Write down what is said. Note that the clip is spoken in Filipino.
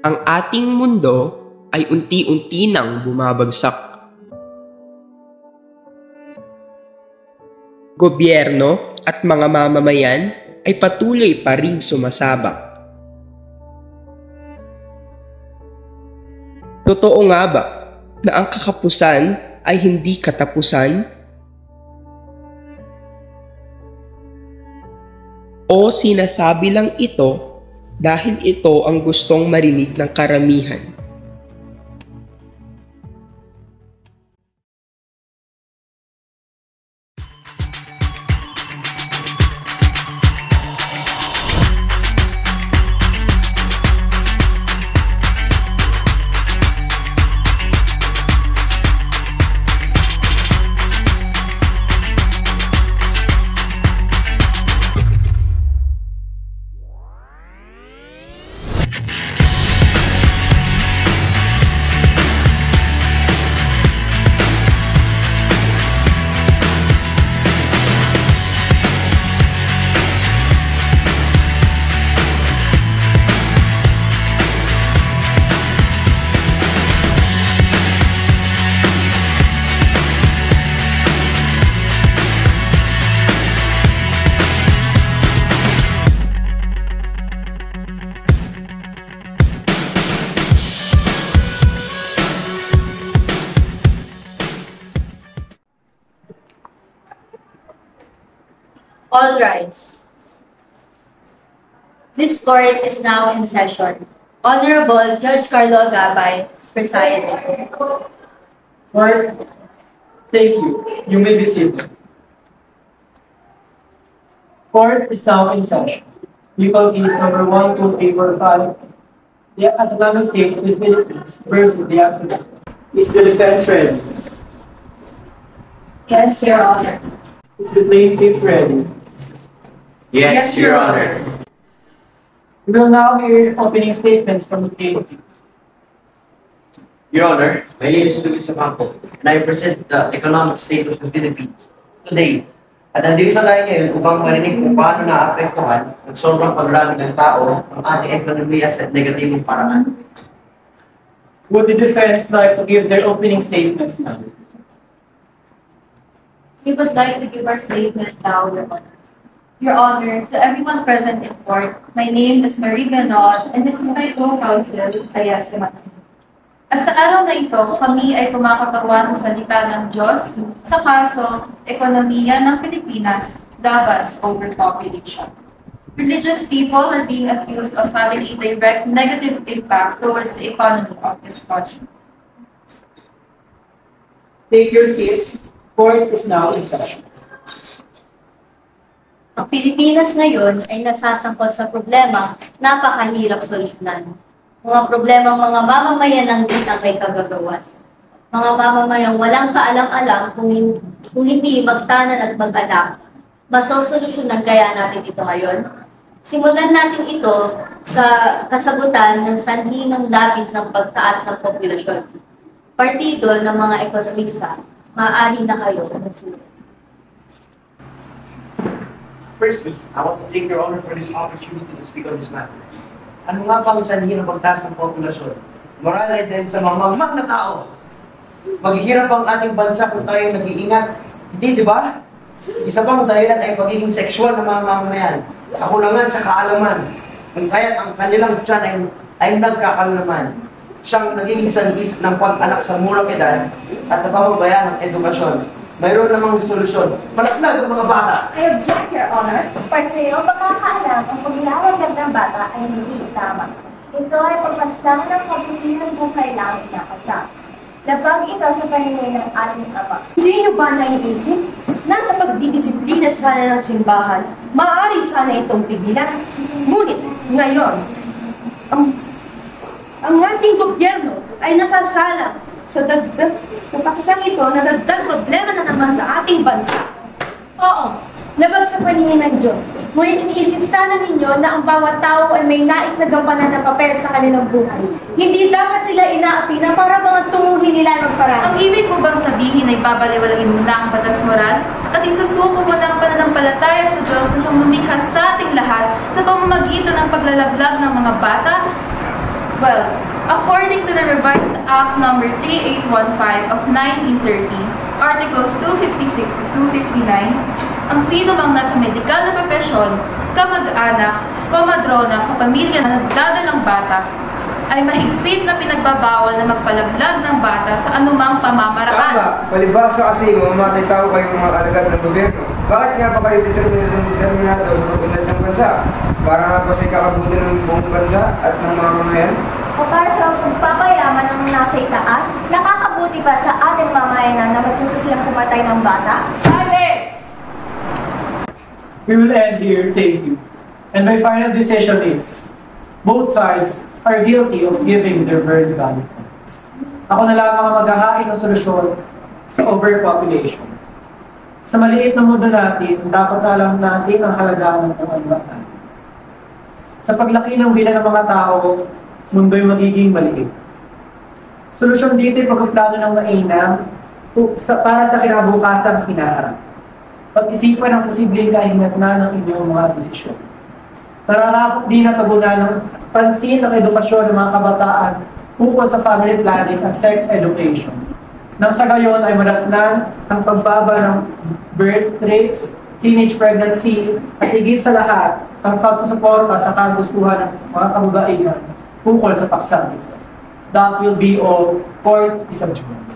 Ang ating mundo ay unti-unti nang bumabagsak. Gobyerno at mga mamamayan ay patuloy pa ring sumasabak. Totoo nga ba na ang kakapusan ay hindi katapusan? O sinasabi lang ito dahil ito ang gustong marinig ng karamihan? All rise. This court is now in session. Honorable Judge Carlo Gabay, presiding. Court, thank you. You may be seated. Court is now in session. Legal case number 12345. The Autonomous State of the Philippines versus the activist. Is the defense ready? Yes, Your Honor. Is the plaintiff ready? Yes, Your Honor. We will now hear opening statements from the plaintiff. Your Honor, my name is Luis Amangco, and I represent the economic state of the Philippines today. At nandito tayo ngayon upang marinig kung paano naapektuhan ng sobrang pagrami ng tao ang ating ekonomiya sa negatibong paraan. Would the defense like to give their opening statements now? We would like to give our statement now, Your Honor. Your Honor, to everyone present in court, my name is Marie Ganot, and this is my co-counsel, Ayase Matan. At sa araw na ito, kami ay kumakatawan sa salita ng Diyos sa kaso, ekonomiya ng Pilipinas laban sa overpopulation. Religious people are being accused of having a direct negative impact towards the economy of this country. Take your seats. Court is now in session. Ang Pilipinas ngayon ay nasasangkot sa problema napakahirap solusyonan. Mga problemang mga mamamayan ang din ang may kagagawan. Mga mamamayang walang kaalam-alam kung hindi magtanan at mag-adapt. Masosolusyonan kaya natin ito ngayon? Simulan natin ito sa kasagutan ng sanhi ng labis ng pagtaas ng populasyon. Partido ng mga ekonomista, maaari na kayo magsulat. Firstly, I want to thank Your Honor for this opportunity to speak on this matter. Ano nga ba ang sanhi ng pagtaas ng populasyon? Morale din sa mamamang na tao. Maghihirap ang ating bansa kung tayo nag-iingat. Hindi, di ba? Isa pang dahilan ay pagiging sexual ng mga mamamayan. Kakulangan sa kaalaman. Kung kaya't ang kanilang tiyan ay nagkakalaman. Siyang nagiging sanhi ng pag-anak sa murang edad at napapabayaan ng edukasyon. Mayroon namang solusyon. Malaklag ang mga bata. I object, Your Honor. Parseo, makakaalam ang paglalagdag ng bata ay hindi tama. Ito ay pagpaslahan ng kabutinang buhay langit na kasama. Labag ito sa paningin ng ating ama. Hindi niyo ba naiisip? Nasa pagdidisiplina sana ng simbahan, maaari sana itong pigilan. Ngunit, ngayon, ang ating gobyerno ay nasasala sa pagsasang ito na dagdag problema na naman sa ating bansa. Oo, labag sa paningin ng Diyos. Ngunit iniisip sana ninyo na ang bawat tao ay may nais na gampanan na papel sa kanilang buhay. Hindi dapat sila inaapi na para mga tunguhin nila ng paraan. Ang ibig mo bang sabihin ay babaliwalagin mo na ang batas moral at isusuko mo na ang pananampalataya sa Diyos na siyang lumikha sa ating lahat sa pamamagitan ng paglalaglag ng mga bata? Well, according to the revised Act number 3815 of 1930, Articles 256 to 259, ang sino mang nasa medikal na profesyon, kamag-anak, komadrona, kapamilya na nagdadalang bata, ay mahigpit na pinagbabawal na magpalaglag ng bata sa anumang pamamaraan. Tama, palibasa kasi mamamatay tao kayong mga alagad ng gobyerno. Bakit nga pa kayo determinado sa pag-unlad ng bansa? Para nga pa sa ikakabuti ng buong bansa at ng mga mamayan? O para sa pagpapayaman ng nasa itaas, nakakabuti ba sa ating mamayanan na matuto silang pumatay ng bata? Silence! We will end here, thank you. And my final decision is, both sides are guilty of giving their very valid points. Ako na lamang ang maghahain ng solusyon sa overpopulation. Sa maliit na mundo natin, dapat alam natin ang halagaan ng pangalaman. Sa paglaki ng bilang ng mga tao, mundo'y magiging maliit. Solusyon dito ay pagpaplano ng mainam para sa kinabukasang hinaharap. Pag-isipan ang posibleng kahinatnan ng inyong mga desisyon. Nararapat din na tagunan ng pansin ng edukasyon ng mga kabataan ukol sa family planning at sex education. Nang sa gayon ay madatnan ang pagbaba ng birth rates, teenage pregnancy, at higit sa lahat, ang pagsusuporta sa kagustuhan ng mga kababaihan ukol sa paksang ito. That will be all. Court is adjourned.